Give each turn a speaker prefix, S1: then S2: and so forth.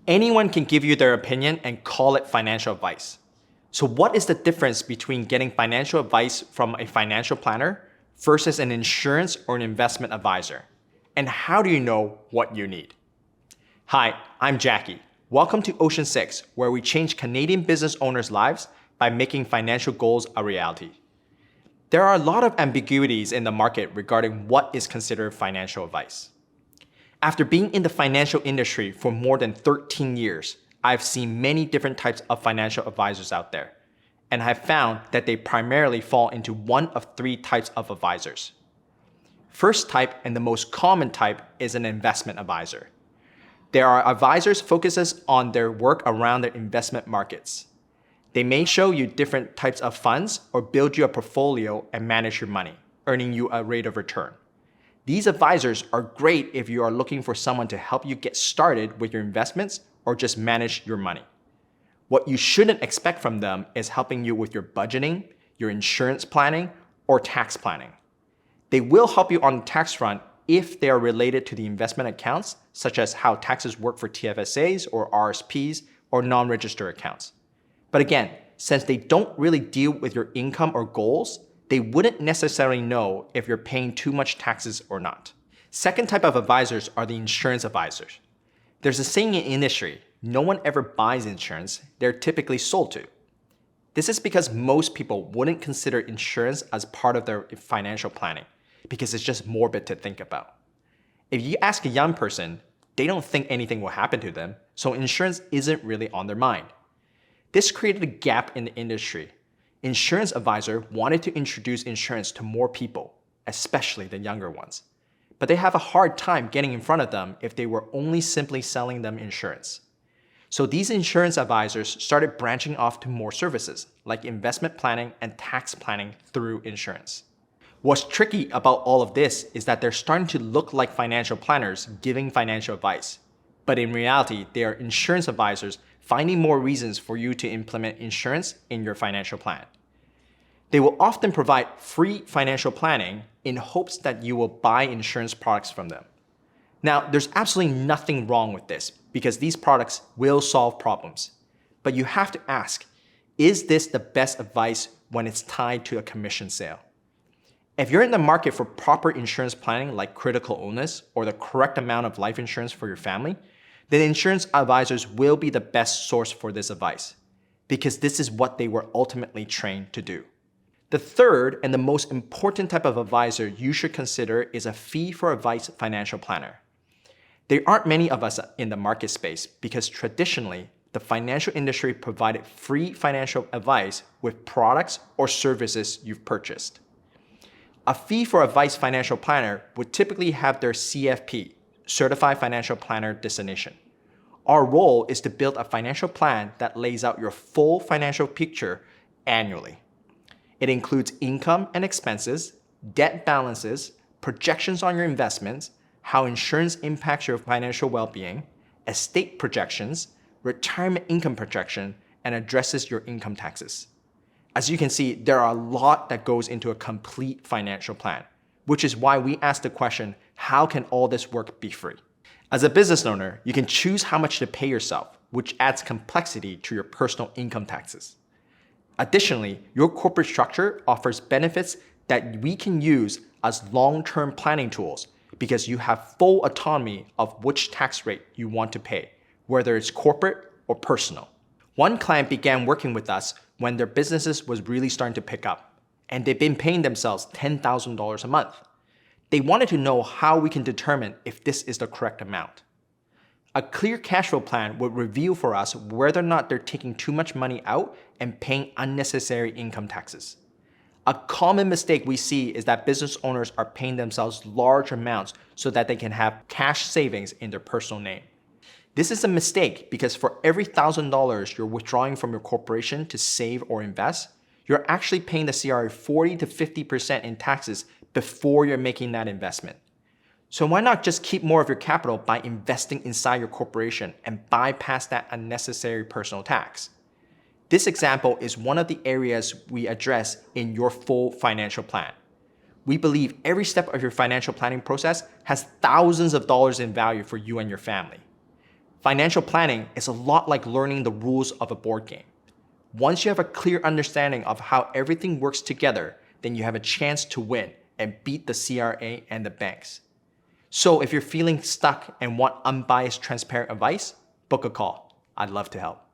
S1: Anyone can give you their opinion and call it financial advice. So what is the difference between getting financial advice from a financial planner versus an insurance or an investment advisor? And how do you know what you need? Hi, I'm Jackie. Welcome to Ocean 6, where we change Canadian business owners' lives by making financial goals a reality. There are a lot of ambiguities in the market regarding what is considered financial advice. After being in the financial industry for more than 13 years, I've seen many different types of financial advisors out there, and have found that they primarily fall into one of three types of advisors. First type, and the most common type, is an investment advisor. There are advisors focuses on their work around the investment markets. They may show you different types of funds or build you a portfolio and manage your money, earning you a rate of return. These advisors are great if you are looking for someone to help you get started with your investments or just manage your money. What you shouldn't expect from them is helping you with your budgeting, your insurance planning, or tax planning. They will help you on the tax front if they are related to the investment accounts, such as how taxes work for TFSAs or RSPs or non-registered accounts. But again, since they don't really deal with your income or goals, they wouldn't necessarily know if you're paying too much taxes or not. Second type of advisors are the insurance advisors. There's a saying in industry, no one ever buys insurance, they're typically sold to. This is because most people wouldn't consider insurance as part of their financial planning, because it's just morbid to think about. If you ask a young person, they don't think anything will happen to them, so insurance isn't really on their mind. This created a gap in the industry. Insurance advisor wanted to introduce insurance to more people, especially the younger ones. But they have a hard time getting in front of them if they were only simply selling them insurance. So these insurance advisors started branching off to more services, like investment planning and tax planning through insurance. What's tricky about all of this is that they're starting to look like financial planners giving financial advice. But in reality, they are insurance advisors finding more reasons for you to implement insurance in your financial plan. They will often provide free financial planning in hopes that you will buy insurance products from them. Now, there's absolutely nothing wrong with this because these products will solve problems. But you have to ask, is this the best advice when it's tied to a commission sale? If you're in the market for proper insurance planning like critical illness or the correct amount of life insurance for your family, then insurance advisors will be the best source for this advice, because this is what they were ultimately trained to do. The third and the most important type of advisor you should consider is a fee-for-advice financial planner. There aren't many of us in the market space because traditionally, the financial industry provided free financial advice with products or services you've purchased. A fee-for-advice financial planner would typically have their CFP, Certified Financial Planner designation. Our role is to build a financial plan that lays out your full financial picture annually. It includes income and expenses, debt balances, projections on your investments, how insurance impacts your financial well-being, estate projections, retirement income projection, and addresses your income taxes. As you can see, there are a lot that goes into a complete financial plan, which is why we ask the question, how can all this work be free? As a business owner, you can choose how much to pay yourself, which adds complexity to your personal income taxes. Additionally, your corporate structure offers benefits that we can use as long-term planning tools because you have full autonomy of which tax rate you want to pay, whether it's corporate or personal. One client began working with us when their businesses was really starting to pick up, and they've been paying themselves $10,000 a month. They wanted to know how we can determine if this is the correct amount. A clear cash flow plan would reveal for us whether or not they're taking too much money out and paying unnecessary income taxes. A common mistake we see is that business owners are paying themselves large amounts so that they can have cash savings in their personal name. This is a mistake because for every $1,000 you're withdrawing from your corporation to save or invest, you're actually paying the CRA 40 to 50% in taxes before you're making that investment. So why not just keep more of your capital by investing inside your corporation and bypass that unnecessary personal tax? This example is one of the areas we address in your full financial plan. We believe every step of your financial planning process has thousands of dollars in value for you and your family. Financial planning is a lot like learning the rules of a board game. Once you have a clear understanding of how everything works together, then you have a chance to win and beat the CRA and the banks. So if you're feeling stuck and want unbiased, transparent advice, book a call. I'd love to help.